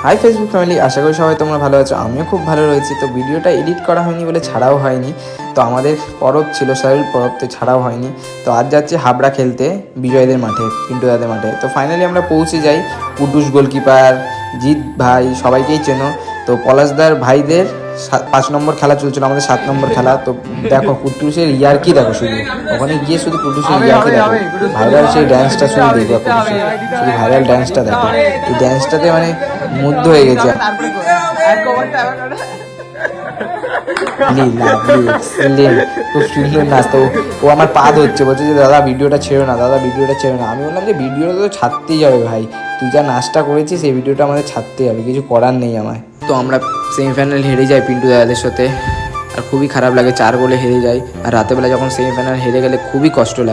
High Facebook family, আশা করি সবাই তোমরা ভালো আছো। আমিও খুব ভালো রয়েছি। তো ভিডিওটা এডিট করা হয়নি বলে ছাড়াও হয়নি। তো আমাদের পরব ছিল, শারীর পরব, তো ছাড়াও হয়নি। তো আজ যাচ্ছি হাবড়া খেলতে বিজয়দের মাঠে, পিন্টু দাদের মাঠে। তো ফাইনালি আমরা পৌঁছে যাই। কুডুস গোলকিপার, জিৎ ভাই, সবাইকেই চেনো। তো পলাশদার ভাইদের 5 নম্বর খেলা চলছিল, আমাদের 7 নম্বর খেলা। তো দেখো কুটুসের ইয়ার্কি দেখো, শুধু ওখানে গিয়ে শুধু কুটুসের ইয়ার্কি দেখো। ভাইরাল সেই ড্যান্সটা শুধু দেখো, কুটুসের শুধু ভাইরাল ড্যান্সটা দেখো। এই ড্যান্সটাতে মানে মুগ্ধ হয়ে গেছে। খুব সুন্দর নাচ। তো ও আমার পা ধরছে, বলছে যে দাদা ভিডিওটা ছেড়ো না, দাদা ভিডিওটা ছেড়ো না। আমি বললাম যে ভিডিওটা তো ছাড়তেই যাবে ভাই, তুই যা নাচটা করেছিস এই ভিডিওটা আমাদের ছাড়তেই হবে, কিছু করার নেই আমায়। তো আমরা সেমিফাইনাল হেরে যাই পিন্টু দাদাদের সাথে, আর খুবই খারাপ লাগে, 4 গোলে হেরে যাই। আর রাতেবেলা যখন সেমিফাইনাল হেরে গেলে খুবই কষ্ট লাগে।